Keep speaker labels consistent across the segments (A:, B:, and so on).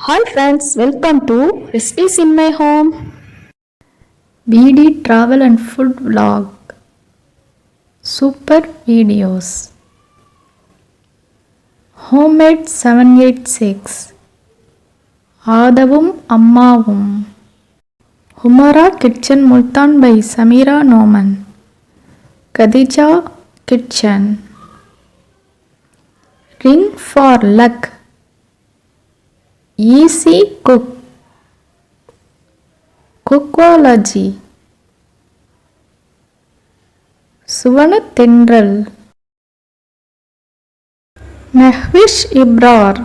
A: Hi friends, welcome to Recipes in My Home. BD Travel and Food Vlog. Super videos. Homemade 786. ஆதவும் அம்மாவும். Humara Kitchen Multan by Samira Norman. Khadija Kitchen. Ring for Luck. Easy Cook. Cookology. Suvana Tendral. Mehwish Ibrar.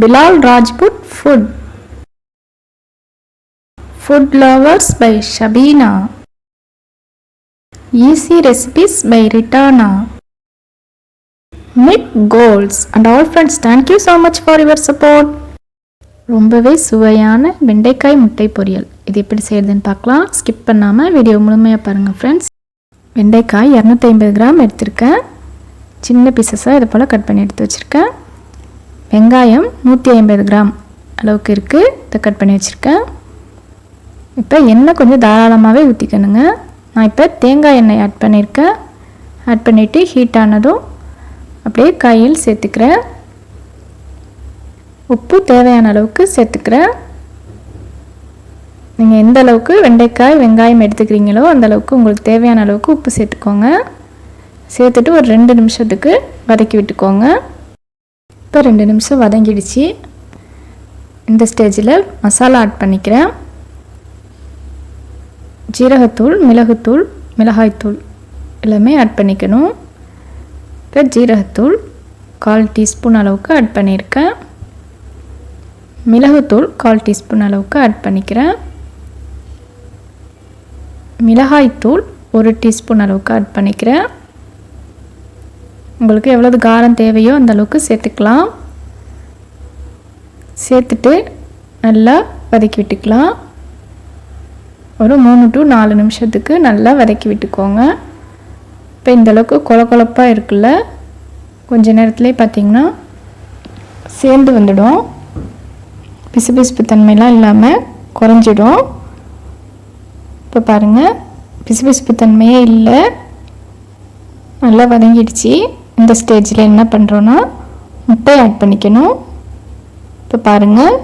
A: Bilal Rajput Food. Food Lovers by Shabina. Easy Recipes by Ritana. Meet goals and all friends, thank you so much for your support. ரொம்பவே சுவையான வெண்டைக்காய் முட்டை பொரியல் இது எப்படி செய்யறதுன்னு பார்க்கலாம். Skip பண்ணாமல் வீடியோ முழுமையாக பாருங்கள் ஃப்ரெண்ட்ஸ். வெண்டைக்காய் 250 கிராம் எடுத்திருக்கேன். சின்ன பீசஸாக இது போல் கட் பண்ணி எடுத்து வச்சுருக்கேன். வெங்காயம் 150 கிராம் அளவுக்கு இருக்குது, இதை கட் பண்ணி வச்சுருக்கேன். இப்போ எண்ணெய் கொஞ்சம் தாராளமாகவே ஊற்றிக்கணுங்க. நான் இப்போ தேங்காய் எண்ணெய் ஆட் பண்ணியிருக்கேன். ஆட் பண்ணிவிட்டு ஹீட் ஆனதும் அப்படியே காயில் சேர்த்துக்கிறேன். உப்பு தேவையான அளவுக்கு சேர்த்துக்கிறேன். நீங்கள் எந்த அளவுக்கு வெண்டைக்காய் வெங்காயம் எடுத்துக்கிறீங்களோ அந்த அளவுக்கு உங்களுக்கு தேவையான அளவுக்கு உப்பு சேர்த்துக்கோங்க. சேர்த்துட்டு ஒரு 2 நிமிஷத்துக்கு வதக்கி விட்டுக்கோங்க. இப்போ 2 நிமிஷம் வதங்கிடுச்சு. இந்த ஸ்டேஜில் மசாலா ஆட் பண்ணிக்கிறேன். ஜீரகத்தூள், மிளகுத்தூள், மிளகாய்த்தூள் எல்லாமே ஆட் பண்ணிக்கணும். இப்போ ஜீரகத்தூள் 1/4 டீஸ்பூன் அளவுக்கு ஆட் பண்ணியிருக்கேன். மிளகுத்தூள் 1/4 டீஸ்பூன் அளவுக்கு ஆட் பண்ணிக்கிறேன். மிளகாய்த்தூள் 1 டீஸ்பூன் அளவுக்கு ஆட் பண்ணிக்கிறேன். உங்களுக்கு எவ்வளவு காரம் தேவையோ அந்த அளவுக்கு சேர்த்துக்கலாம். சேர்த்துட்டு நல்லா வதக்கி விட்டுக்கலாம். ஒரு 3 to 4 நிமிஷத்துக்கு நல்லா வதக்கி விட்டுக்கோங்க. இப்போ இந்தளவுக்கு கொழப்பாக இருக்குல்ல, கொஞ்ச நேரத்துலேயே பார்த்திங்கன்னா சேர்ந்து வந்துடும். பிசுபிசுப்பு தன்மைலாம் இல்லாமல் குறைஞ்சிடும். இப்போ பாருங்கள், பிசுபிசுப்பு தன்மையே இல்லை, நல்லா வதங்கிடுச்சு. இந்த ஸ்டேஜில் என்ன பண்ணுறோன்னா முட்டை ஆட் பண்ணிக்கணும். இப்போ பாருங்கள்,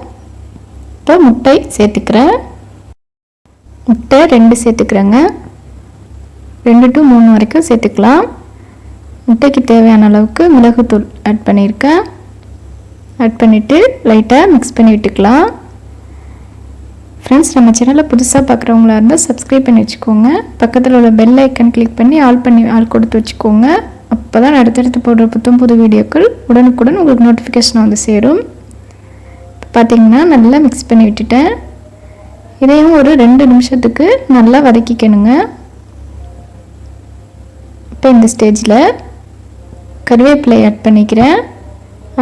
A: இப்போ முட்டை சேர்த்துக்கிறேன். முட்டை 2 சேர்த்துக்கிறேங்க. 2 to 3 வரைக்கும் சேர்த்துக்கலாம். முட்டைக்கு தேவையான அளவுக்கு மிளகுத்தூள் ஆட் பண்ணியிருக்கேன். ஆட் பண்ணிவிட்டு லைட்டாக மிக்ஸ் பண்ணி விட்டுக்கலாம். ஃப்ரெண்ட்ஸ், நம்ம சேனலில் புதுசாக பார்க்குறவங்களா இருந்தால் சப்ஸ்கிரைப் பண்ணி வச்சுக்கோங்க. பக்கத்தில் உள்ள பெல் ஐக்கன் கிளிக் பண்ணி ஆல் கொடுத்து வச்சுக்கோங்க. அப்போ தான் அடுத்தடுத்து போடுற புது வீடியோக்கள் உடனுக்குடன் உங்களுக்கு நோட்டிஃபிகேஷன் வந்து சேரும். இப்போ பார்த்திங்கன்னா நல்லா மிக்ஸ் பண்ணி விட்டுட்டேன். இதையும் ஒரு 2 நிமிஷத்துக்கு நல்லா வதக்கிக்கணுங்க. இப்போ இந்த ஸ்டேஜில் கருவேப்பிலை ஆட் பண்ணிக்கிறேன்.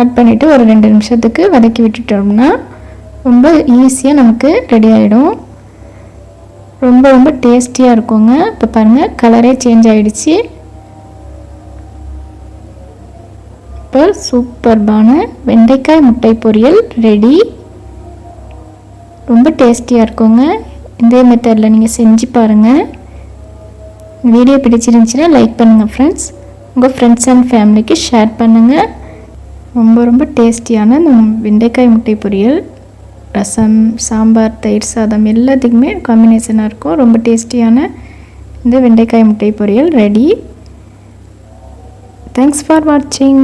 A: ஆட் பண்ணிவிட்டு ஒரு 2 நிமிஷத்துக்கு வதக்கி விட்டுட்டோம்னா ரொம்ப ஈஸியாக நமக்கு ரெடி ஆகிடும். ரொம்ப டேஸ்டியாக இருக்குங்க. இப்போ பாருங்கள், கலரே சேஞ்ச் ஆகிடுச்சு. இப்போ சூப்பர்பான வெண்டைக்காய் முட்டை பொரியல் ரெடி. ரொம்ப டேஸ்டியாக இருக்குங்க. இதே மெத்தடில் நீங்கள் செஞ்சு பாருங்கள். வீடியோ பிடிச்சிருந்துச்சுன்னா லைக் பண்ணுங்கள் ஃப்ரெண்ட்ஸ். உங்கள் ஃப்ரெண்ட்ஸ் அண்ட் ஃபேமிலிக்கு ஷேர் பண்ணுங்கள். ரொம்ப டேஸ்டியான இந்த வெண்டைக்காய் முட்டை பொரியல் ரசம், சாம்பார், தயிர் சாதம் எல்லாத்துக்குமே காம்பினேஷனாக இருக்கும். ரொம்ப டேஸ்டியான இந்த வெண்டைக்காய் முட்டை பொரியல் ரெடி. தேங்க்ஸ் ஃபார் வாட்சிங்.